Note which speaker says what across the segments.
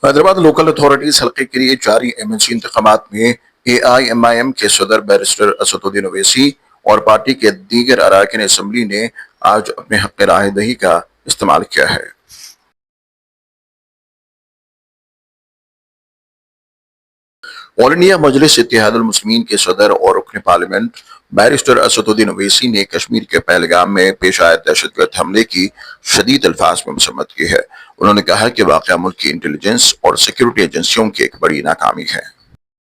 Speaker 1: Hyderabad local authorities हल्के के लिए जारी एमएनसी इंतखाबात में AIMIM के सदर बैरिस्टर असदुद्दीन ओवैसी और पार्टी के दीगर अरकान असम्बली ने आज अपने हक राय दही का इस्तेमाल किया है। ऑल इंडिया मजलिस इत्तेहादुल मुस्लिमीन के सदर और रुकन पार्लियामेंट बैरिस्टर असदुद्दीन ओवैसी ने कश्मीर के पहलगाम में पेश आए दहशतगर्द हमले की शदीद अल्फाज में मसम्मत की है। उन्होंने कहा कि वाक़या मुल्क की इंटेलिजेंस और सिक्योरिटी एजेंसियों की एक बड़ी नाकामी है।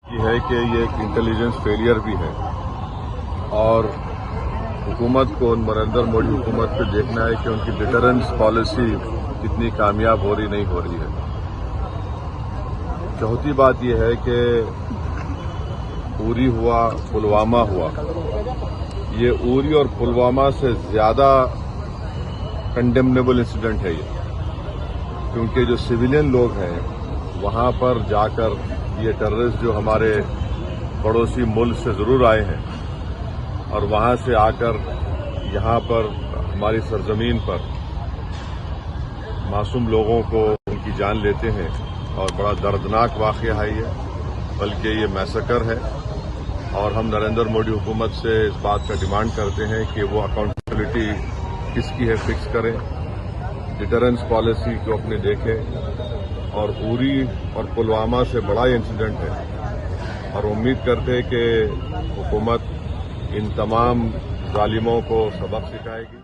Speaker 2: ये है कि ये एक इंटेलिजेंस फेलियर भी है और हुकूमत को, नरेंद्र मोदी हुकूमत को देखना है कि उनकी डिटरेंस पॉलिसी कितनी कामयाब हो रही नहीं हो रही है। चौथी बात यह है कि उरी हुआ, पुलवामा हुआ, ये उरी और पुलवामा से ज़्यादा कंडेमनेबल इंसिडेंट है ये, क्योंकि जो सिविलियन लोग हैं वहाँ पर जाकर ये टेररिस्ट जो हमारे पड़ोसी मुल्क से ज़रूर आए हैं और वहाँ से आकर यहाँ पर हमारी सरजमीन पर मासूम लोगों को उनकी जान लेते हैं और बड़ा दर्दनाक वाक़या है ये, बल्कि ये मैसेकर है। और हम नरेंद्र मोदी हुकूमत से इस बात का डिमांड करते हैं कि वो अकाउंटेबिलिटी किसकी है फिक्स करें, डिटरेंस पॉलिसी को अपने देखें। और उरी और पुलवामा से बड़ा इंसिडेंट है और उम्मीद करते हैं कि हुकूमत इन तमाम जालिमों को सबक सिखाएगी।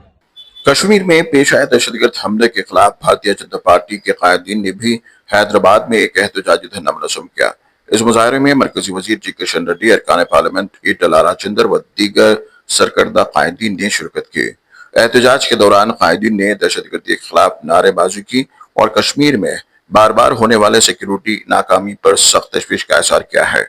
Speaker 1: कश्मीर में पेश आए दहशतगर्द हमले के खिलाफ भारतीय जनता पार्टी के कायदीन ने भी हैदराबाद में एक एहतजाजी धरना मुनज़्ज़म किया। इस मुजाहरे में मरकजी वजीर जी किशन रेड्डी, अरकान पार्लियामेंट ईटला राजेंद्र व दीगर सरकर्दा कायदीन ने शिरकत की। एहतजाज के दौरान कायदीन ने दहशतगर्दी के खिलाफ नारेबाजी की और कश्मीर में बार बार होने वाले सिक्योरिटी नाकामी पर सख्त तशवीश का इज़हार किया है।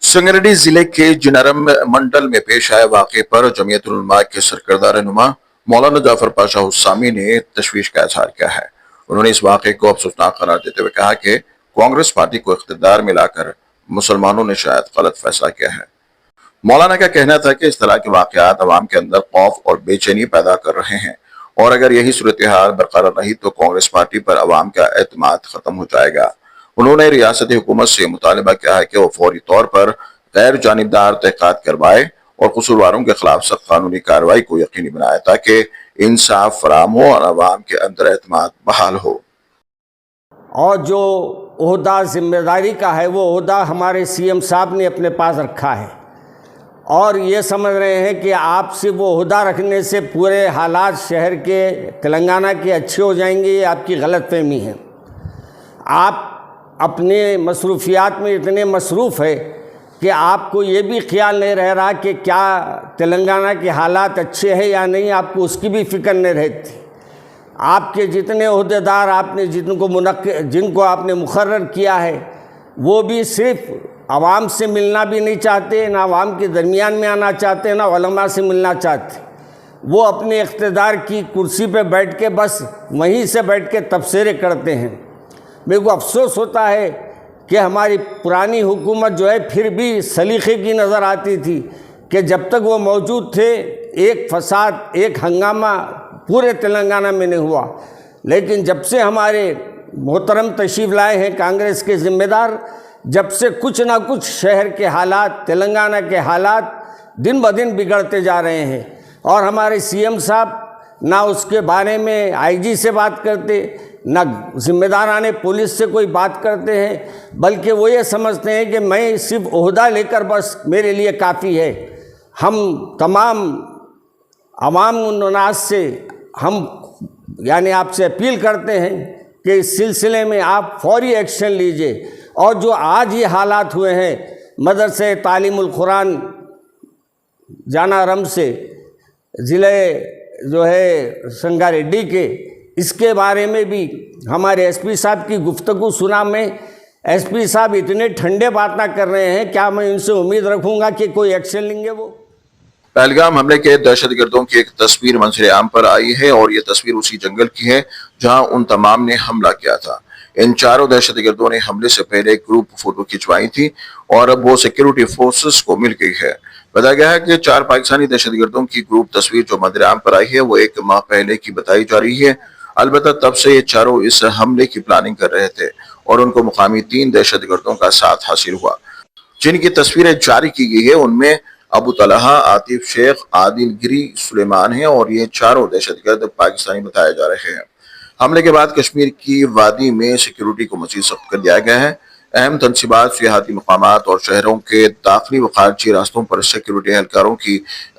Speaker 1: संगारेड्डी जिले के जिनारम मंडल में पेश आए वाक़े पर जमीयतुल उलमा के सरकर्दा रहनुमा मौलाना जाफर पाशा हुस्सामी ने तशवीश का इज़हार किया है। उन्होंने इस वाक़े को अफसोसनाक करार देते हुए कहा कि कांग्रेस पार्टी को इख्तिदार में लाकर मुसलमानों ने शायद गलत फैसला किया है। मौलाना का कहना था कि इस तरह के वाक़यात अवाम के अंदर खौफ और बेचैनी पैदा कर रहे हैं और अगर यही सूरत हाल बरकरार रही तो कांग्रेस पार्टी पर अवाम का एतमाद खत्म हो जाएगा। उन्होंने रियासती हुकूमत से मुतालबा किया है कि वो फौरी तौर पर गैर जानिबदार तहक़ीक़ात करवाए और कसूरवारों के खिलाफ सख्त कानूनी कार्रवाई को यकीनी बनाए ताकि इंसाफ फराम हो और अवाम के अंदर एतमाद बहाल हो।
Speaker 3: और जो ओहदा जिम्मेदारी का है वो ओहदा हमारे CM साहब ने अपने पास रखा है और ये समझ रहे हैं कि आप सिर्फ वो ओहदा रखने से पूरे हालात शहर के, तेलंगाना के अच्छे हो जाएंगे, ये आपकी गलतफहमी है। आप अपने मसरूफियात में इतने मसरूफ़ है कि आपको ये भी ख्याल नहीं रह रहा कि क्या तेलंगाना के हालात अच्छे हैं या नहीं, आपको उसकी भी फ़िक्र नहीं रहती। आपके जितने ओहदेदार आपने जिनको आपने मुकर्रर किया है वो भी सिर्फ आवाम से मिलना भी नहीं चाहते, ना आवाम के दरमियान में आना चाहते, ना उलमा से मिलना चाहते। वो अपने इख्तिदार की कुर्सी पे बैठ के बस वहीं से बैठ के तबसरे करते हैं। मेरे को अफसोस होता है कि हमारी पुरानी हुकूमत जो है फिर भी सलीक़े की नज़र आती थी कि जब तक वो मौजूद थे एक फसाद, एक हंगामा पूरे तेलंगाना में नहीं हुआ। लेकिन जब से हमारे मोहतरम तशरीफ़ लाए हैं कांग्रेस के ज़िम्मेदार, जब से कुछ ना कुछ शहर के हालात, तेलंगाना के हालात दिन ब दिन बिगड़ते जा रहे हैं और हमारे CM साहब ना उसके बारे में IG से बात करते, ना ज़िम्मेदाराने पुलिस से कोई बात करते हैं, बल्कि वो ये समझते हैं कि मैं सिर्फ ओहदा लेकर बस मेरे लिए काफ़ी है। हम तमाम अवाम उन्नास से हम यानी आपसे अपील करते हैं कि इस सिलसिले में आप फौरी एक्शन लीजिए और जो आज ये हालात हुए हैं मदरसे तालीमुल कुरान जानारम से ज़िले जो है संगारेड्डी के, इसके बारे में भी हमारे SP साहब की गुफ्तगू सुना। मैं SP साहब इतने ठंडे बातें कर रहे हैं, क्या मैं उनसे उम्मीद रखूंगा कि कोई एक्शन लेंगे? वो
Speaker 1: पहलगाम हमले के दहशतगर्दों की एक तस्वीर मंजर आम पर आई है और ये तस्वीर उसी जंगल की है जहां उन तमाम ने हमला किया था। इन चारों दहशतगर्दों ने हमले से पहले ग्रुप फोटो खिंचवाई थी और अब वो सिक्योरिटी फोर्सेस को मिल गई है। बताया गया है कि 4 पाकिस्तानी दहशतगर्दों की ग्रुप तस्वीर जो मंदिराम पर आई है वो 1 माह पहले की बताई जा रही है। अलबत्ता तब से ये चारों इस हमले की प्लानिंग कर रहे थे और उनको मुकामी 3 दहशतगर्दों का साथ हासिल हुआ। जिनकी तस्वीरें जारी की गई है उनमें अबू तलहा, आतिफ शेख, आदिल गिरी, सुलेमान हैं और ये चारों दहशतगर्द पाकिस्तानी बताए जा रहे हैं। हमले के बाद कश्मीर की वादी में सिक्योरिटी को मजीद सख्त कर दिया गया है। अहम तनसीबात, सियाहती मकामात और शहरों के दाखिली व खारजी रास्तों पर सिक्योरिटी एहलकारों की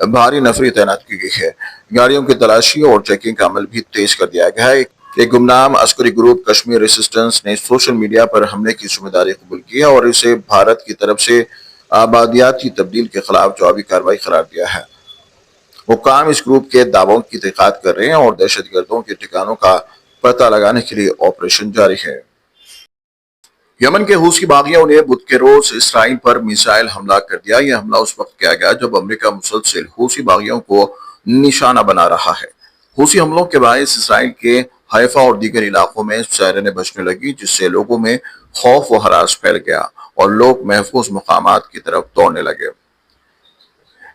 Speaker 1: भारी नफरी तैनात की गई है। गाड़ियों की तलाशी और चेकिंग का अमल भी तेज कर दिया गया है। एक गुमनाम अस्करी ग्रुप कश्मीर रेसिस्टेंस ने सोशल मीडिया पर हमले की जिम्मेदारी कबूल की है और इसे भारत की तरफ से आबादियाती तब्दील के खिलाफ जवाबी कार्रवाई करार दिया है। हुक्काम इस ग्रुप के दावों की तहकीकात कर रहे हैं और दहशतगर्दों के ठिकानों का पता लगाने के लिए ऑपरेशन जारी है। यमन के हूसी बागियों ने बुध के रोज इसराइल पर मिसाइल हमला कर दिया। यह हमला उस वक्त किया गया जब अमेरिका मुसलसल हूसी बागियों को निशाना बना रहा है। हूसी हमलों के बायस इसराइल के हैफा और दीगर इलाकों में सायरनें बजने लगी, जिससे लोगों में खौफ व हरास फैल गया और लोग महफूज मकामात की तरफ दौड़ने लगे।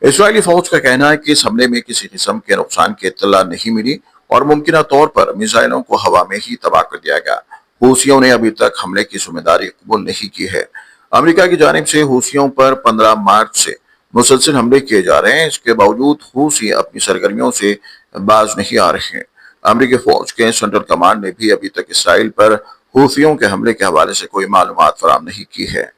Speaker 1: इस्राएली फौज का कहना है कि इस हमले में किसी किस्म के नुकसान की इत्तला नहीं मिली और मुमकिन तौर पर मिसाइलों को हवा में ही तबाह कर दिया गया। हूसियों ने अभी तक हमले की जिम्मेदारी कबूल नहीं की है। अमेरिका की जानिब से हूसियों पर 15 मार्च से मुसलसल हमले किए जा रहे हैं। इसके बावजूद हूसी अपनी सरगर्मियों से बाज नहीं आ रहे हैं। अमेरिकी फौज के सेंट्रल कमांड ने भी अभी तक इसराइल पर हूसियों के हमले के हवाले से कोई मालूमात फराहम नहीं की है।